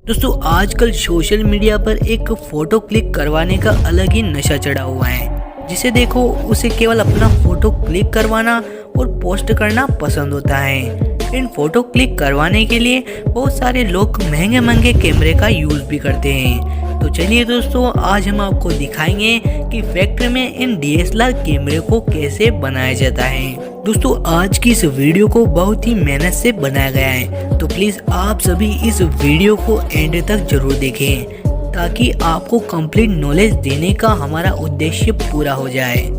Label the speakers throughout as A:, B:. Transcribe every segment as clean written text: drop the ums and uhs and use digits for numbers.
A: दोस्तों आजकल social media पर एक फोटो क्लिक करवाने का अलग ही नशा चढ़ा हुआ है। जिसे देखो उसे केवल अपना फोटो क्लिक करवाना और पोस्ट करना पसंद होता है। इन फोटो क्लिक करवाने के लिए बहुत सारे लोग महंगे महंगे कैमरे का यूज भी करते हैं। तो चलिए दोस्तों, आज हम आपको दिखाएंगे कि फैक्ट्री में इन DSLR कैमरे को कैसे बनाया जाता है। दोस्तों आज की इस वीडियो को बहुत ही मेहनत से बनाया गया है, तो प्लीज आप सभी इस वीडियो को एंड तक जरूर देखें ताकि आपको कंप्लीट नॉलेज देने का हमारा उद्देश्य पूरा हो जाए।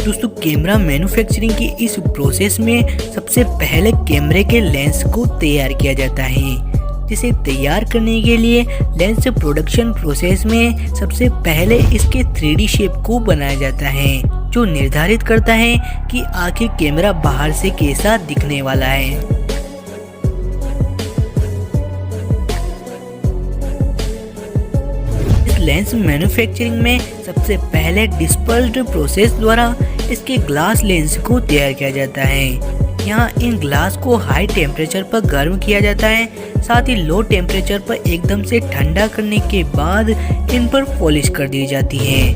A: दोस्तों कैमरा मैन्युफैक्चरिंग की इस प्रोसेस में सबसे पहले कैमरे के लेंस को तैयार किया जाता है। जिसे तैयार करने के लिए लेंस प्रोडक्शन प्रोसेस में सबसे पहले इसके 3D शेप को बनाया जाता है, जो निर्धारित करता है कि आखिर कैमरा बाहर से कैसा दिखने वाला है। इस लेंस मैन्युफैक्चरिंग में सबसे पहले डिस्पर्स्ड प्रोसेस द्वारा इसके ग्लास लेंस को तैयार किया जाता है। यहाँ इन ग्लास को हाई टेम्परेचर पर गर्म किया जाता है, साथ ही लो टेम्परेचर पर एकदम से ठंडा करने के बाद इन पर पॉलिश कर दी जाती है।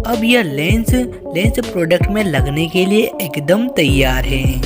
A: अब यह लेंस प्रोडक्ट में लगने के लिए एकदम तैयार है।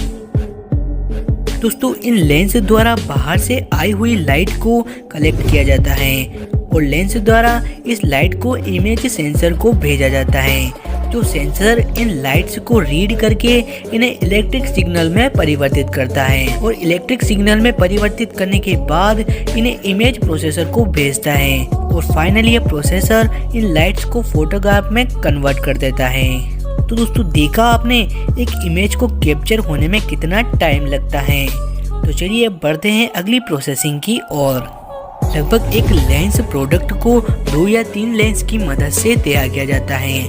A: दोस्तों इन लेंस द्वारा बाहर से आई हुई लाइट को कलेक्ट किया जाता है और लेंस द्वारा इस लाइट को इमेज सेंसर को भेजा जाता है, जो सेंसर इन लाइट्स को रीड करके इन्हें इलेक्ट्रिक सिग्नल में परिवर्तित करता है और इलेक्ट्रिक सिग्नल में परिवर्तित करने के बाद इन्हें इमेज प्रोसेसर को भेजता है और फाइनली ये प्रोसेसर इन लाइट्स को फोटोग्राफ में कन्वर्ट कर देता है। तो दोस्तों देखा आपने एक इमेज को कैप्चर होने में कितना टाइम लगता है। तो चलिए बढ़ते हैं अगली प्रोसेसिंग की ओर। लगभग एक लेंस प्रोडक्ट को 2 या 3 लेंस की मदद से तैयार किया जाता है,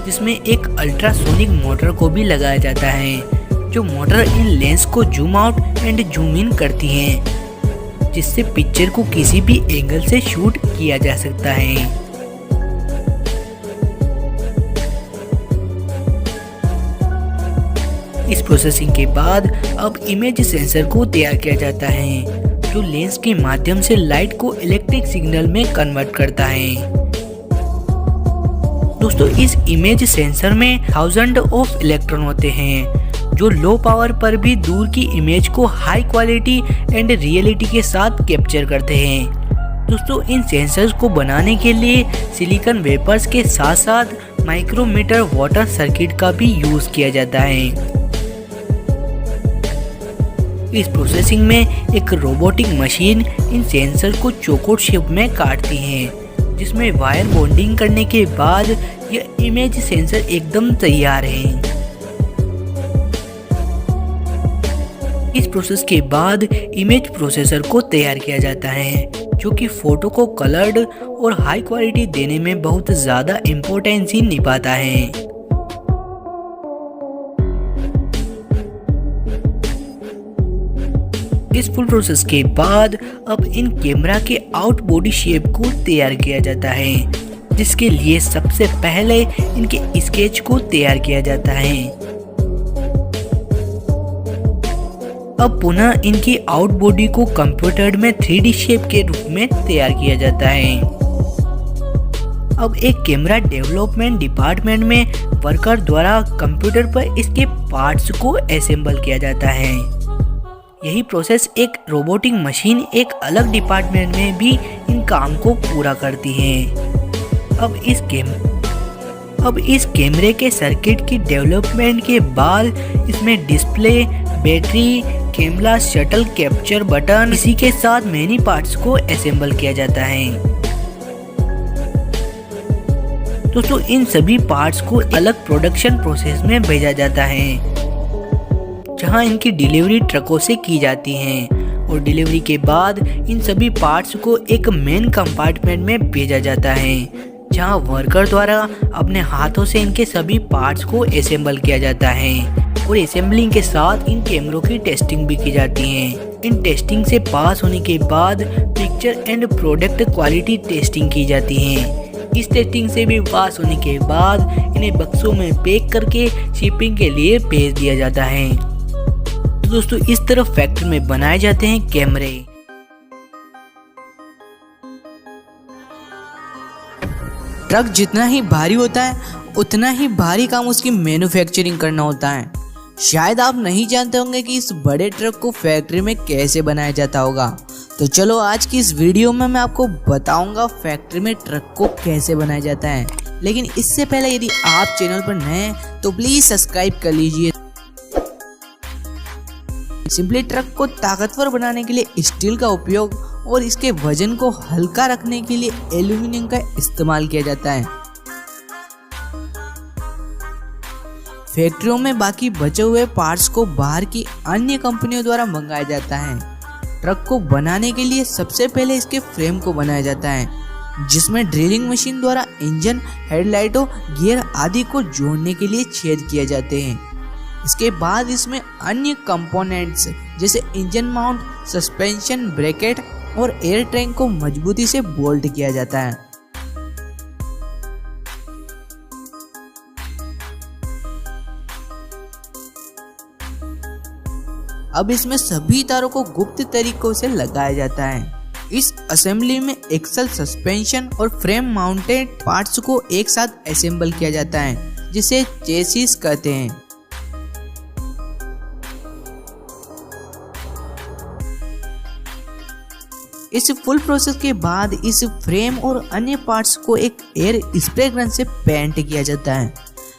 A: जिसमें एक अल्ट्रासोनिक मोटर को भी लगाया जाता है, जो मोटर इन लेंस को zoom out and zoom in करती है, जिससे पिक्चर को किसी भी एंगल से शूट किया जा सकता है। इस प्रोसेसिंग के बाद अब इमेज सेंसर को तैयार किया जाता है, जो लेंस के माध्यम से लाइट को इलेक्ट्रिक सिग्नल में कन्वर्ट करता है। दोस्तों इस इमेज सेंसर में 1000 ऑफ इलेक्ट्रॉन होते हैं, जो लो पावर पर भी दूर की इमेज को हाई क्वालिटी एंड रियलिटी के साथ कैप्चर करते हैं। दोस्तों इन सेंसर्स को बनाने के लिए सिलिकॉन वेपर्स के साथ साथ माइक्रोमीटर वाटर सर्किट का भी यूज किया जाता है। इस प्रोसेसिंग में एक रोबोटिक मशीन इन सेंसर को चौकोर शेप में काटती है, जिसमें वायर बॉन्डिंग करने के बाद यह इमेज सेंसर एकदम तैयार है। इस प्रोसेस के बाद इमेज प्रोसेसर को तैयार किया जाता है, जो कि फोटो को कलर्ड और हाई क्वालिटी देने में बहुत ज्यादा इम्पोर्टेंस निभाता है। इस फुल प्रोसेस के बाद अब इन कैमरा के आउट बॉडी शेप को तैयार किया जाता है, जिसके लिए सबसे पहले इनके स्केच को तैयार किया जाता है। अब पुनः इनकी आउट बॉडी को कंप्यूटर में 3D शेप के रूप में तैयार किया जाता है। अब एक कैमरा डेवलपमेंट डिपार्टमेंट में वर्कर द्वारा कंप्यूटर पर इसके पार्ट्स को असेंबल किया जाता है। यही प्रोसेस एक रोबोटिक मशीन एक अलग डिपार्टमेंट में भी इन काम को पूरा करती है। अब इस कैमरे के सर्किट की डेवलपमेंट के बाद इसमें display, battery, camera, shuttle, capture button, इसी के साथ मैनी पार्ट्स को असेंबल किया जाता है। दोस्तों इन सभी पार्ट्स को अलग प्रोडक्शन प्रोसेस में भेजा जाता है, जहां इनकी डिलीवरी ट्रकों से की जाती है और डिलीवरी के बाद इन सभी पार्ट्स को एक मेन कंपार्टमेंट में भेजा जाता है, जहां वर्कर द्वारा अपने हाथों से इनके सभी पार्ट्स को असेंबल किया जाता है और असेंबलिंग के साथ इन कैमरों की टेस्टिंग भी की जाती है। इन टेस्टिंग से पास होने के बाद picture and product quality testing की जाती है। इस टेस्टिंग से भी पास होने के बाद इन्हें बक्सों में पैक करके शिपिंग के लिए भेज दिया जाता है। तो दोस्तों इस तरह फैक्ट्री में बनाए जाते हैं कैमरे।
B: ट्रक जितना ही भारी होता है उतना ही भारी काम उसकी मैन्युफैक्चरिंग करना होता है। शायद आप नहीं जानते होंगे कि इस बड़े ट्रक को फैक्ट्री में कैसे बनाया जाता होगा। तो चलो आज की इस वीडियो में मैं आपको बताऊंगा फैक्ट्री में ट्रक को कैसे बनाया जाता है। लेकिन इससे पहले यदि आप चैनल पर नए हैं तो प्लीज सब्सक्राइब कर लीजिए। सिंपली ट्रक को ताकतवर बनाने के लिए स्टील का उपयोग और इसके वजन को हल्का रखने के लिए एल्यूमिनियम का इस्तेमाल किया जाता है। फैक्ट्रियों में बाकी बचे हुए पार्ट्स को बाहर की अन्य कंपनियों द्वारा मंगाया जाता है। ट्रक को बनाने के लिए सबसे पहले इसके फ्रेम को बनाया जाता है, जिसमें ड्रिलिंग मशीन द्वारा इंजन, हेडलाइटों, गियर आदि को जोड़ने के लिए छेद किए जाते हैं। इसके बाद इसमें अन्य कंपोनेंट्स जैसे इंजन माउंट, सस्पेंशन, ब्रैकेट और एयर टैंक को मजबूती से बोल्ट किया जाता है। अब इसमें सभी तारों को गुप्त तरीकों से लगाया जाता है। इस असेंबली में एक्सल, सस्पेंशन और फ्रेम माउंटेड पार्ट्स को एक साथ असेंबल किया जाता है, जिसे चेसिस कहते हैं। इस फुल प्रोसेस के बाद इस फ्रेम और अन्य पार्ट्स को एक एयर स्प्रे गन से पेंट किया जाता है।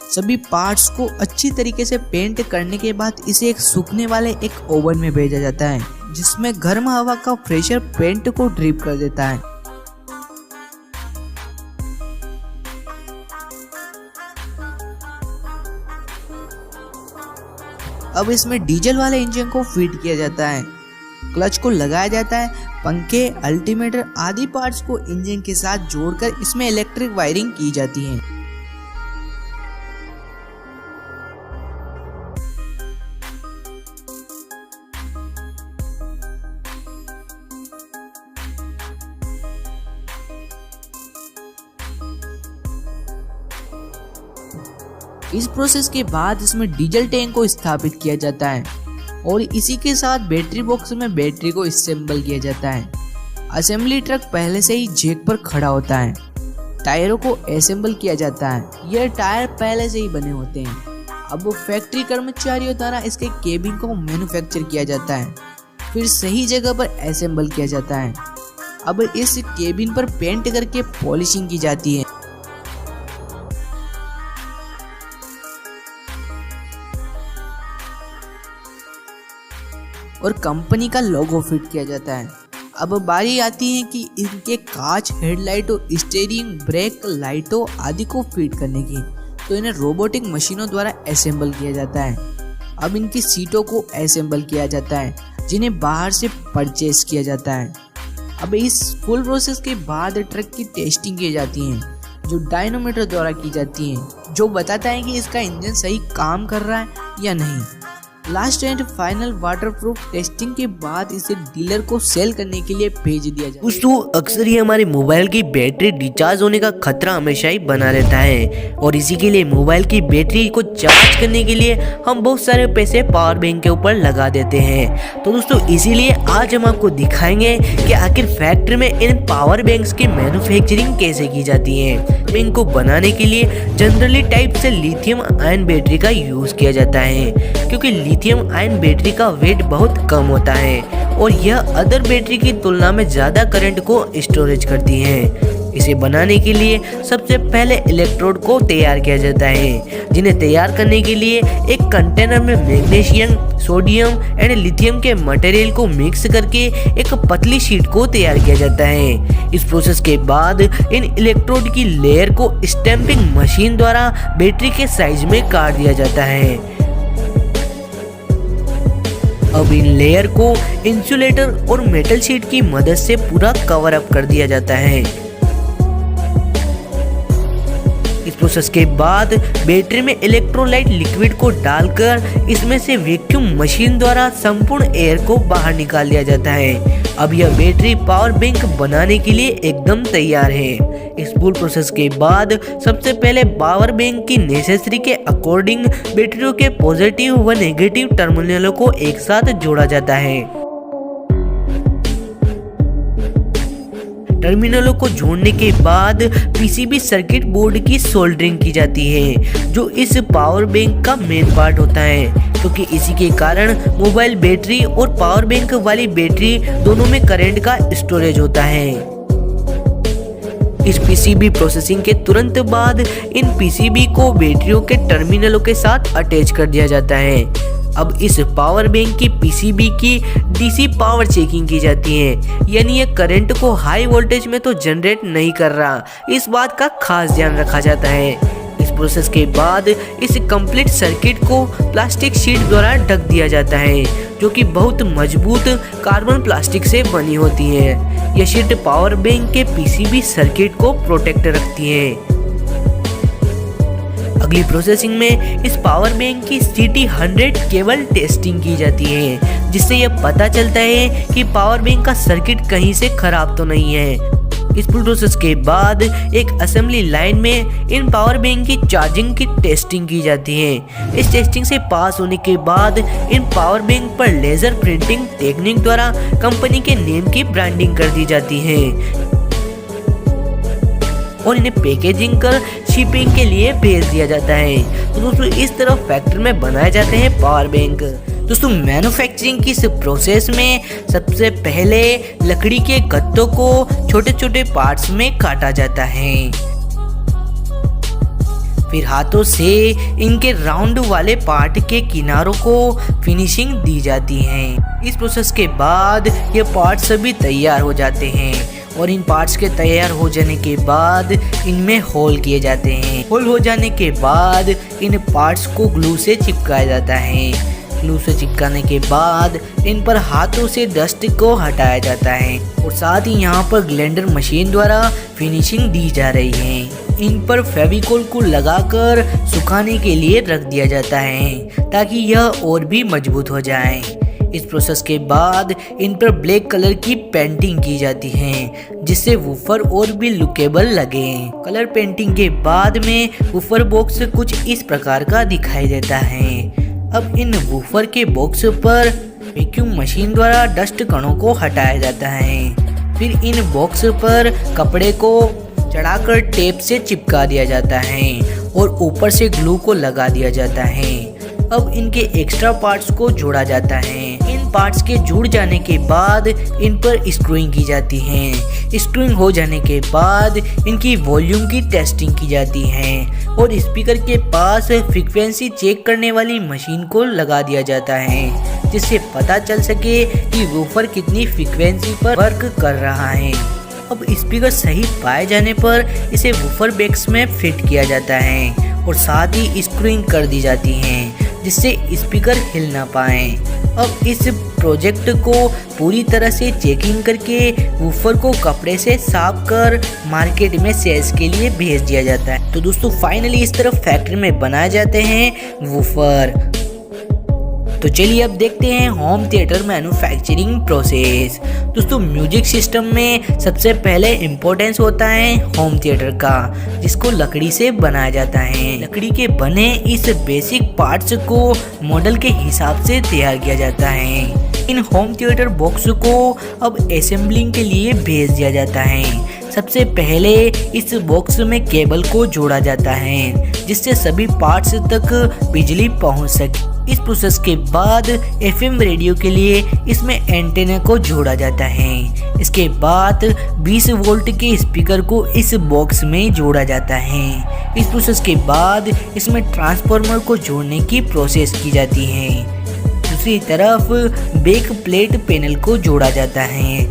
B: सभी पार्ट्स को अच्छी तरीके से पेंट करने के बाद इसे एक सूखने वाले एक ओवन में भेजा जाता है, जिसमें गर्म हवा का प्रेशर पेंट को ड्रिप कर देता है। अब इसमें डीजल वाले इंजन को फिट किया जाता है, क्लच को लगाया जाता है, पंखे, अल्टीमीटर आदि पार्ट्स को इंजन के साथ जोड़कर इसमें इलेक्ट्रिक वायरिंग की जाती है। इस प्रोसेस के बाद इसमें डीजल टैंक को स्थापित किया जाता है और इसी के साथ बैटरी बॉक्स में बैटरी को असेंबल किया जाता है। असेंबली ट्रक पहले से ही जैक पर खड़ा होता है। टायरों को असेंबल किया जाता है। यह टायर पहले से ही बने होते हैं। अब वो फैक्ट्री कर्मचारियों द्वारा इसके केबिन को मैन्युफैक्चर किया जाता है, फिर सही जगह पर असेंबल किया जाता है। अब इस केबिन पर पेंट करके पॉलिशिंग की जाती है। और कंपनी का लोगो फिट किया जाता है। अब बारी आती है कि इनके कांच, हेडलाइट और स्टीयरिंग, ब्रेक लाइटों आदि को फिट करने की, तो इन्हें रोबोटिक मशीनों द्वारा असेंबल किया जाता है। अब इनकी सीटों को असेंबल किया जाता है, जिन्हें बाहर से परचेस किया जाता है। अब इस फुल प्रोसेस के बाद ट्रक की टेस्टिंग की जाती है, जो डायनोमीटर द्वारा की जाती है, जो बताता है कि इसका इंजन सही काम कर रहा है या नहीं। Last and final waterproof testing के बाद इसे डीलर को सेल करने के लिए भेज दिया जाता है।
A: दोस्तों अक्सर ही हमारे मोबाइल की बैटरी डिस्चार्ज होने का खतरा हमेशा ही बना रहता है, और इसी के लिए मोबाइल की बैटरी को चार्ज करने के लिए हम बहुत सारे पैसे पावर बैंक के ऊपर लगा देते हैं। तो दोस्तों इसीलिए आज हम आपको दिखाएंगे कि आखिर फैक्ट्री में इन पावर बैंक्स की मैन्युफैक्चरिंग कैसे की जाती है। इनको बनाने के लिए जनरली टाइप से लिथियम आयन बैटरी का यूज किया जाता है, क्योंकि लिथियम आयन बैटरी का वेट बहुत कम होता है और यह अदर बैटरी की तुलना में ज़्यादा करंट को स्टोरेज करती है। इसे बनाने के लिए सबसे पहले इलेक्ट्रोड को तैयार किया जाता है, जिन्हें तैयार करने के लिए एक कंटेनर में मैग्नीशियम, सोडियम एंड लिथियम के मटेरियल को मिक्स करके एक पतली शीट को तैयार किया जाता है। इस प्रोसेस के बाद इन इलेक्ट्रोड की लेयर को स्टैंपिंग मशीन द्वारा बैटरी के साइज में काट दिया जाता है। अब इन लेयर को इंसुलेटर और मेटल शीट की मदद से पूरा कवर अप कर दिया जाता है। इस इस प्रोसेस के बाद बैटरी में इलेक्ट्रोलाइट लिक्विड को डालकर इसमें से वैक्यूम मशीन द्वारा संपूर्ण एयर को बाहर निकाल दिया जाता है। अब यह बैटरी पावर बैंक बनाने के लिए एकदम तैयार है। इस पूरे प्रोसेस के बाद सबसे पहले पावर बैंक की नेसेसरी के अकॉर्डिंग बैटरियों के पॉजिटिव व नेगेटिव टर्मिनलों को एक साथ जोड़ा जाता है। टर्मिनलों को जोड़ने के बाद पीसीबी सर्किट बोर्ड की सोल्डरिंग की जाती है, जो इस पावर बैंक का मेन पार्ट होता है, क्योंकि इसी के कारण मोबाइल बैटरी और पावर बैंक वाली बैटरी दोनों में करंट का स्टोरेज होता है। इस पीसीबी प्रोसेसिंग के तुरंत बाद इन पीसीबी को बैटरियों के टर्मिनलों के साथ अटैच कर दिया जाता है। अब इस पावर बैंक की पीसीबी की डीसी पावर चेकिंग की जाती है, यानी ये करंट को हाई वोल्टेज में तो जनरेट नहीं कर रहा, इस बात का खास ध्यान रखा जाता है। इस प्रोसेस के बाद इस कंप्लीट सर्किट को प्लास्टिक शीट द्वारा ढक दिया जाता है, जो कि बहुत मजबूत कार्बन प्लास्टिक से बनी होती है। यह शीट पावर बैंक के पीसीबी सर्किट को प्रोटेक्ट रखती है। अगली प्रोसेसिंग में इस पावर बैंक की CT100 केबल टेस्टिंग की जाती है, जिससे यह पता चलता है कि पावर बैंक का सर्किट कहीं से खराब तो नहीं है। इस पूरे प्रोसेस के बाद एक असेंबली लाइन में इन पावर बैंक की चार्जिंग की टेस्टिंग की जाती है। इस टेस्टिंग से पास होने के बाद इन पावर बैंक पर लेजर प्रिंटिंग टेक्निक द्वारा कंपनी के नेम की ब्रांडिंग कर दी जाती है और इन्हें पैकेजिंग कर शिपिंग के लिए भेज दिया जाता है। तो दोस्तों इस तरह फैक्ट्री में बनाए जाते हैं पावर बैंक। दोस्तों मैन्युफैक्चरिंग की इस प्रोसेस में सबसे पहले लकड़ी के गत्तों को छोटे छोटे पार्ट्स में काटा जाता है, फिर हाथों से इनके राउंड वाले पार्ट के किनारों को फिनिशिंग दी जाती है। इस प्रोसेस के बाद ये पार्ट सभी तैयार हो जाते हैं और इन पार्ट्स के तैयार हो जाने के बाद इनमें होल किए जाते हैं। होल हो जाने के बाद इन पार्ट्स को ग्लू से चिपकाया जाता है। ग्लू से चिपकाने के बाद इन पर हाथों से डस्ट को हटाया जाता है और साथ ही यहाँ पर ग्राइंडर मशीन द्वारा फिनिशिंग दी जा रही है। इन पर फेविकोल को लगाकर सुखाने के लिए रख दिया जाता है ताकि यह और भी मजबूत हो जाए। इस प्रोसेस के बाद इन पर ब्लैक कलर की पेंटिंग की जाती है, जिससे वूफर और भी लुकेबल लगे। कलर पेंटिंग के बाद में वूफर बॉक्स कुछ इस प्रकार का दिखाई देता है। अब इन वूफर के बॉक्स पर वैक्यूम मशीन द्वारा डस्ट कणों को हटाया जाता है। फिर इन बॉक्स पर कपड़े को चढ़ाकर टेप से चिपका दिया जाता है और ऊपर से ग्लू को लगा दिया जाता है। अब इनके एक्स्ट्रा पार्ट्स को जोड़ा जाता है। इन पार्ट्स के जुड़ जाने के बाद इन पर स्क्रूइंग की जाती है। स्क्रूइंग हो जाने के बाद इनकी वॉल्यूम की टेस्टिंग की जाती है और स्पीकर के पास फ्रीक्वेंसी चेक करने वाली मशीन को लगा दिया जाता है, जिससे पता चल सके कि वूफर कितनी फ्रीक्वेंसी पर वर्क कर रहा है। अब स्पीकर सही पाए जाने पर इसे वूफर बैग्स में फिट किया जाता है और साथ ही स्क्रूइंग कर दी जाती है, जिससे स्पीकर हिल ना पाए। अब इस प्रोजेक्ट को पूरी तरह से चेकिंग करके वूफर को कपड़े से साफ कर मार्केट में सेल्स के लिए भेज दिया जाता है। तो दोस्तों फाइनली इस तरह फैक्ट्री में बनाए जाते हैं वूफर। तो चलिए अब देखते हैं होम थिएटर मैन्युफैक्चरिंग प्रोसेस। दोस्तों म्यूजिक सिस्टम में सबसे पहले इम्पोर्टेंस होता है होम थिएटर का, जिसको लकड़ी से बनाया जाता है। लकड़ी के बने इस बेसिक पार्ट्स को मॉडल के हिसाब से तैयार किया जाता है। इन होम थिएटर बॉक्स को अब असेंबलिंग के लिए भेज दिया जाता है। सबसे पहले इस बॉक्स में केबल को जोड़ा जाता है, जिससे सभी पार्ट्स तक बिजली पहुंच सके। इस प्रोसेस के बाद FM रेडियो के लिए इसमें एंटेना को जोड़ा जाता है। इसके बाद 20 वोल्ट के स्पीकर को इस बॉक्स में जोड़ा जाता है। इस प्रोसेस के बाद इसमें ट्रांसफार्मर को जोड़ने की प्रोसेस की जाती है। दूसरी तरफ बैक प्लेट पैनल को जोड़ा जाता है,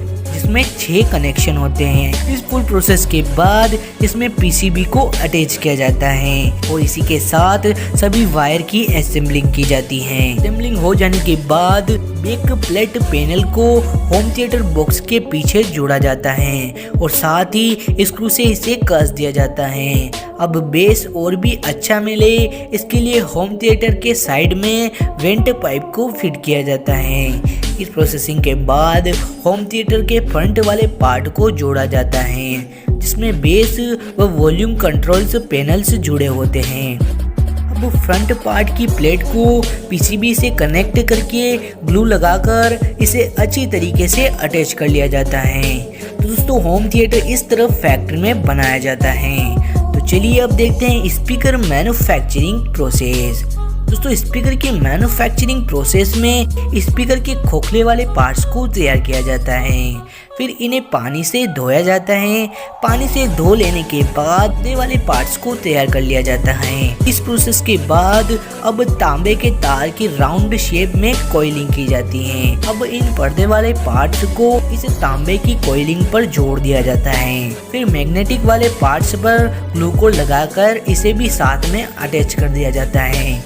A: इसमें 6 कनेक्शन होते हैं। इस फुल प्रोसेस के बाद इसमें पीसीबी को अटैच किया जाता है और इसी के साथ सभी वायर की असेंबलिंग की जाती है। असेंबलिंग हो जाने के बाद बैक प्लेट पैनल को होम थिएटर बॉक्स के पीछे जोड़ा जाता है और साथ ही स्क्रू से इसे कस दिया जाता है। अब बेस और भी अच्छा मिले इसके लिए होम थिएटर के साइड में वेंट पाइप को फिट किया जाता है। इस प्रोसेसिंग के बाद होम थिएटर के फ्रंट वाले पार्ट को जोड़ा जाता है जिसमें बेस व वॉल्यूम कंट्रोल्स पैनल्स जुड़े होते हैं। अब फ्रंट पार्ट की प्लेट को पीसीबी से कनेक्ट करके ग्लू लगाकर इसे अच्छी तरीके से अटैच कर लिया जाता है। तो दोस्तों होम थिएटर इस तरफ फैक्ट्री में बनाया जाता है। तो चलिए अब देखते हैं स्पीकर मैन्युफैक्चरिंग प्रोसेस। दोस्तों स्पीकर की मैन्युफैक्चरिंग प्रोसेस में स्पीकर के खोखले वाले पार्ट्स को तैयार किया जाता है, फिर इन्हें पानी से धोया जाता है। पानी से धो लेने के बाद ये वाले पार्ट्स को तैयार कर लिया जाता है। इस प्रोसेस के बाद अब तांबे के तार की राउंड शेप में कॉइलिंग की जाती है। अब इन पर्दे वाले पार्ट्स को इस तांबे की कॉइलिंग पर जोड़ दिया जाता है। फिर मैग्नेटिक वाले पार्ट्स पर ग्लू को लगाकर इसे भी साथ में अटैच कर दिया जाता है।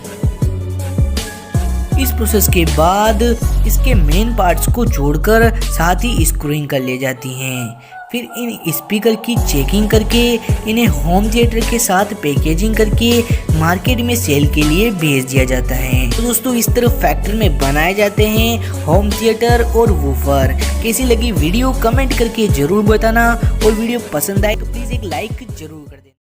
A: इस प्रोसेस के बाद इसके मेन पार्ट्स को जोड़कर साथ ही स्क्रूइंग कर ली जाती हैं। फिर इन स्पीकर की चेकिंग करके इन्हें होम थिएटर के साथ पैकेजिंग करके मार्केट में सेल के लिए भेज दिया जाता है। तो दोस्तों इस तरह फैक्ट्री में बनाए जाते हैं होम थिएटर और वूफर। कैसी लगी वीडियो कमेंट करके जरूर बताना और वीडियो पसंद आए तो प्लीज़ एक लाइक जरूर करना।